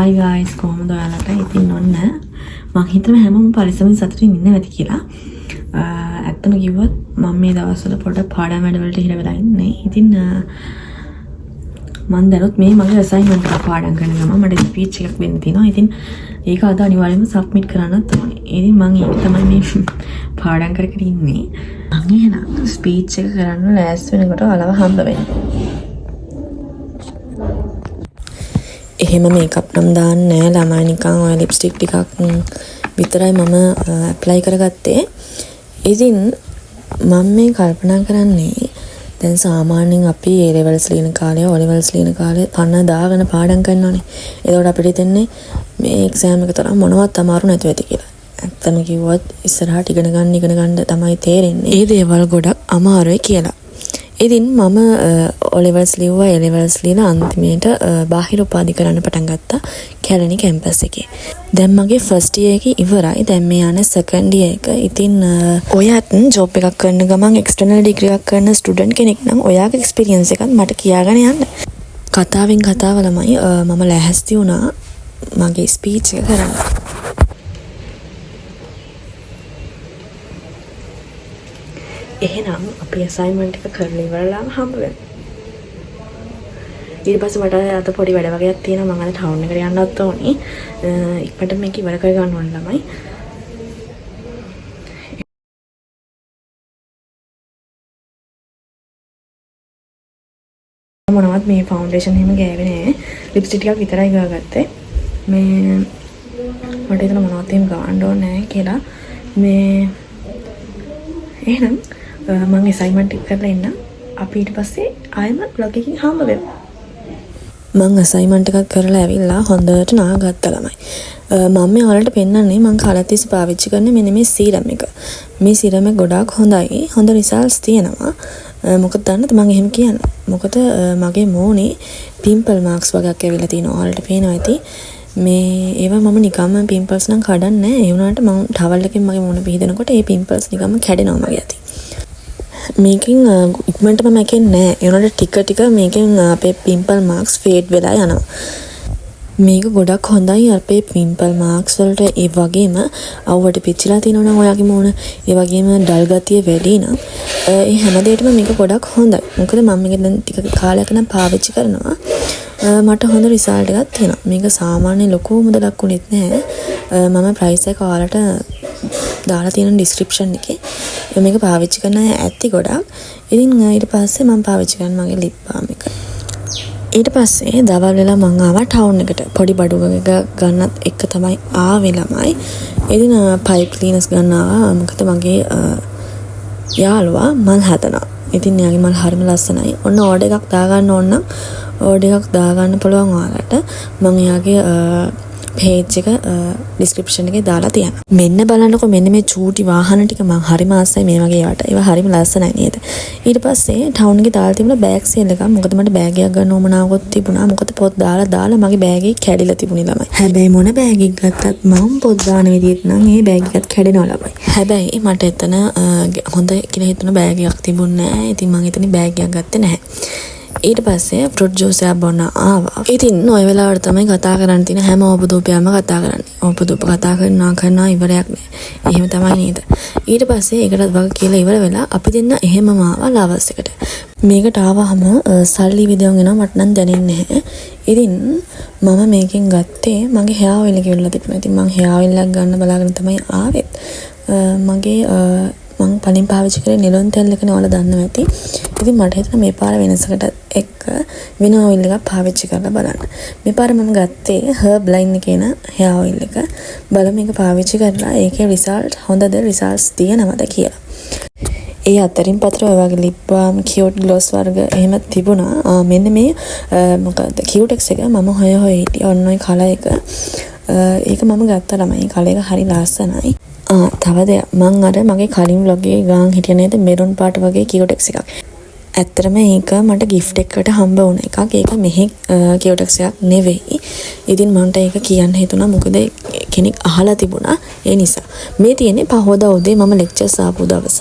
Hi guys, කොහොමද ඔයාලට? ඉතින් ඔන්න මම හිතනවා හැමෝම පරිස්සමින් සතුටින් ඉන්න ඇති කියලා. ඇත්තම කිව්වොත් මම මේ දවස්වල පොඩ්ඩක් පාඩම් වැඩවලට හිර වෙලා ඉන්නේ. ඉතින් මම දැනුත් මේ මගේ අසයින්මන්ට් එක පාඩම් කරන ගමන් මට ස්පීච් එකක් වෙන්න තියෙනවා. ඉතින් ඒක අද අනිවාර්යයෙන්ම සබ්මිට් කරන්නත් ඕනේ. ඉතින් මම ඒක තමයි මේ පාඩම් කර කර ඉන්නේ. මම එහෙනම් ස්පීච් එක කරන්න ලෑස්ති වෙනකොට අලව හම්බ වෙනවා. එහෙම මේකප් නම් දාන්නේ නැහැ. ළමයි නිකන් ඔය ලිප්ස්ටික් ටිකක් විතරයි මම ඇප්ලයි කරගත්තේ. ඉතින් මම මේ කල්පනා කරන්නේ දැන් සාමාන්‍යයෙන් අපි A levels ලියන කාලේ O levels ලියන කාලේ පන්න දාගෙන පාඩම් කරනවානේ. ඒකට අපිට හිතෙන්නේ මේ එක්සෑම් එක තරම් මොනවත් අමාරු නැතුව ඇති කියලා. ඇත්තම කිව්වොත් ඉස්සරහට ඉගෙන ගන්න තමයි තේරෙන්නේ. මේ දේවල් ගොඩක් අමාරුයි කියලා. ඉතින් මම O levels ලිව්වා A levels ලියලා අන්තිමේට බාහිර උපාධි කරන්න පටන් ගත්තා කැලණි කැම්පස් එකේ. දැන් මගේ ෆස්ට් ඉයර් එක ඉවරයි. දැන් මේ යන සෙකන්ඩ් ඉයර් එක. ඉතින් ඔයත් ජොබ් එකක් කරන ගමන් එක්ස්ටර්නල් ඩිග්‍රී එකක් කරන ස්ටුඩන්ට් කෙනෙක් නම් ඔයාගේ එක්ස්පීරියන්ස් එකත් මට කියාගෙන යන්න. කතාවෙන් කතාව ළමයි මම ලැහැස්ති වුණා මගේ ස්පීච් එක කරන්න. එහෙනම් අපි අසයින්මන්ට් එක කරලා ඉවරලාම හම්බ වෙමු. ඊට පස්සේ මට අත පොඩි වැඩ වගේක් තියෙනවා. මම අද ටවුන් එකට යන්නත් ඕනේ. ඉක්මනට මේක ඉවර කර ගන්න ඕන ළමයි. මොනවත් මේ ෆවුන්ඩේෂන් එහෙම ගෑවේ නෑ. ලිප්ස්ටික් ටිකක් විතරයි ගාගත්තේ. මේ මට හිතෙනවා මොනවත් එහෙම ගාන්න ඕනේ නෑ කියලා. මේ එහෙනම් මම අසයින්මන්ට් එක කරලා ඉන්න. අපි ඊට පස්සේ ආයෙම බ්ලොග් එකකින් හම්බ වෙමු. මම අසයින්මන්ට් එකක් කරලා ඇවිල්ලා හොඳට නාගත්තා ළමයි. මම මේ ඔයාලට පෙන්නන්නේ මම කාලයක් තිස්සේ පාවිච්චි කරන මෙන්න මේ සීරම් එක. මේ සීරම් එක ගොඩාක් හොඳයි. හොඳ රිසල්ට්ස් තියෙනවා. මොකද දන්නද මම එහෙම කියන්නේ. මොකද මගේ මූණේ පිම්පල් මාක්ස් වගේක් ඇවිල්ලා තියෙනවා. ඔයාලට පේනවා ඇති. මේ ඒවා මම නිකම්ම පිම්පල්ස් නම් කඩන්නේ නැහැ. ඒ වුණාට මම ටවල් එකෙන් මගේ මූණ පිහදනකොට ඒ පිම්පල්ස් නිකම්ම කැඩෙනවා මගේ අතින්. මේකෙන් ඉක්මනටම මැකෙන්නේ නැහැ. ඒ වුණාට ටික මේකෙන් අපේ පිම්පල් මාක්ස් ෆේඩ් වෙලා යනවා. මේක ගොඩක් හොඳයි අපේ පිම්පල් මාක්ස් වලට. ඒ වගේම අවුවට පිච්චිලා තියෙනවා නම් ඔයාගේ මූණ, ඒ වගේම ඩල් ගතිය වැඩි නම් ඒ හැම දෙයකටම මේක ගොඩක් හොඳයි. මොකද මම මේක දැන් ටික කාලයක් නම් පාවිච්චි කරනවා. මට හොඳ රිසල්ට් එකක් තියෙනවා. මේක සාමාන්‍ය ලොකු මුදලක් උනේත් නැහැ. මම ප්‍රයිස් එක ඔයාලට දාලා තියෙන ඩිස්ක්‍රිප්ෂන් එකේ. මේක පාවිච්චි කරන අය ඇති ගොඩක්. ඉතින් ඊට පස්සේ මම පාවිච්චි කරන මගේ ලිප් බාම් එක. ඊට පස්සේ දවල් වෙලා මං ආවා ටවුන් එකට. පොඩි බඩු එක ගන්නත් එක තමයි ආවේ ළමයි. ඉතින් පයිප් ක්ලීනර්ස් ගන්න ආවා. මොකද මගේ යාළුවා මල් හදනවා. ඉතින් එයාගේ මල් හරිම ලස්සනයි. ඔන්න ඕඩර් එකක් දාගන්න ඕන නම් ඕඩර් එකක් දාගන්න පුළුවන් ඔයාලට. මම එයාගේ පේජ් එක ඩිස්ක්‍රිප්ෂන් එකේ දාලා තියෙනවා. මෙන්න බලන්නකො මෙන්න මේ චූටි වාහන ටික මම හරිම ආසයි මේ වගේ යාට. ඒවා හරිම ලස්සනයි නේද? ඊට පස්සේ ටවුන් එකේ දාලා තිබුණා බෑග් සේල් එකක්. මොකද මට බෑග් එකක් ගන්න උවමනාවකුත් තිබුණා. මොකද පොත් දාලා මගේ බෑග් එක කැඩිලා තිබුණේ ළමයි. හැබැයි මොන බෑග් එකක් ගත්තත් මම පොත් දාන විදිහට නම් මේ බෑග් එකත් කැඩෙනවා ළමයි. හැබැයි මට එතන හොඳ කියලා හිතුණ බෑග් එකක් තිබුණේ නැහැ. ඉතින් මම එතනින් බෑග් එකක් ගත්තේ නැහැ. ඊට පස්සේ ෆෘට් ජූස් එකක් බොන්න ආවා. ඉතින් ඔය වෙලාවට තමයි කතා කරන්න තියෙන හැම ඕපදූපයක්ම කතා කරන්නේ. ඕපදූප කතා කරනවා ඉවරයක් නෑ. එහෙම තමයි නේද? ඊට පස්සේ ඒකටත් වගේ කියලා ඉවර වෙලා අපි දෙන්න එහෙමම ආවා ලවර්ස් එකට. මේකට ආවහම සල්ලි විදයන් එනවා මට නම් දැනෙන්නේ නැහැ. ඉතින් මම මේකෙන් ගත්තේ මගේ හෙයා ඔයිල් එක ඉවරලා තිබුණා. ඉතින් මම හෙයා ඔයිල් එකක් ගන්න බලාගෙන තමයි ආවෙත්. මගේ මම කලින් පාවිච්චි කරේ නෙලොන් තෙල් එකනේ ඔයාලා දන්නවා ඇති. ඉතින් මට හිතුණා මේ පාර වෙනසකට එක්ක වෙන ඔයිල් එකක් පාවිච්චි කරලා බලන්න. මේ පාර මම ගත්තේ හර්බ් ලයින් එකේ න හෙයා ඔයිල් එක. බලමු මේක පාවිච්චි කරලා ඒකේ රිසල්ට් හොඳද රිසල්ට්ස් තියෙනවද කියලා. ඒ අතරින් පතර ඔය වගේ ලිප් බාම් කියුට් ග්ලොස් වර්ග එහෙම තිබුණා. මෙන්න මේ මොකද්ද කියුටෙක්ස් එක මම හොය හිටියා. ඔන්න ඔය කලර් එක. ඒක මම ගත්තා ළමයි. ඒ කලර් එක හරි ලස්සනයි. තව දෙයක් මං අර මගේ කලින් vlog එකේ ගාන් හිටිය නේද මෙරුන් පාට වගේ කියුටෙක්ස් එකක්. ඇත්තටම ඒක මට gift එකකට හම්බ වුණ එකක්. ඒක මෙහි කියුටෙක්ස් එකක් නෙවෙයි. ඉතින් මන්ට ඒක කියන්න හිතුණා මොකද කෙනෙක් අහලා තිබුණා. ඒ නිසා මේ තියෙන්නේ පහවදා උදේ මම ලෙක්චර්ස් ආපු දවස.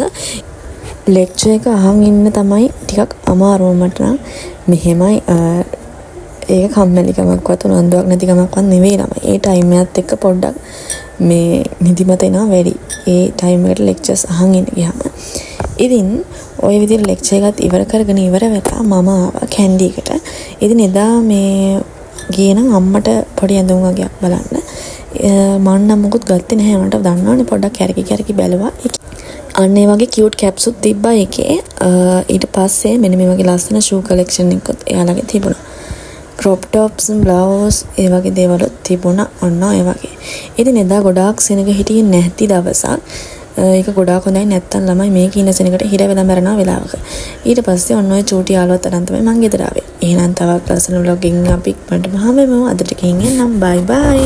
ලෙක්චර් එක අහන් ඉන්න තමයි ටිකක් අමාරුව මට නම්. මෙහෙමයි ඒක කම්මැලිකමක්වත් උනන්දුවක් නැතිකමක්වත් නෙවෙයි ළමයි. ඒ ටයිම් එකත් එක්ක පොඩ්ඩක් මේ නිදිමත එනවා වැඩි. ඒ ටයිම් එකට ලෙක්චර්ස් අහන් ඉන්න ගියාම. ඉතින් ওই විදිහට ලෙක්චර් එකත් ඉවර කරගෙන ඉවර වෙලා මම ආවා කැන්ඩි එකට. ඉතින් එදා මේ ගියේ නම් අම්මට පොඩි ඇඳුම් වගේක් බලන්න. මම නම් මොකුත් ගත්තේ නැහැ. මට දන්නවනේ පොඩ්ඩක් කැරකි බැලුවා. අන්න ඒ වගේ කියුට් කැප්සුත් තිබ්බා ඒකේ. ඊට පස්සේ මෙන්න මේ වගේ ලස්සන ෂූ කලෙක්ෂන් එකකුත් එයාලගේ තිබුණා. ක්‍රොප් ටොප්ස් බ්ලවුස් ඒ වගේ දේවල් තිබුණා ඔන්න ඒ වගේ. ඉතින් එදා ගොඩාක් සෙනග හිටියේ නැති දවසක්. ඒක ගොඩාක් හොඳයි නැත්තම් ළමයි මේක ඉන්න සෙනගට හිර වෙලා මැරෙනවා වෙලාවක. ඊට පස්සේ ඔන්න ඔය චූටි යාළුවත් අරන් තමයි මං ගෙදර ආවේ. එහෙනම් තවත් ලස්සන vlog එකකින් අපි ඉක්මනට මහවෙමු. අදට කින් එන්නම්. බයි බයි.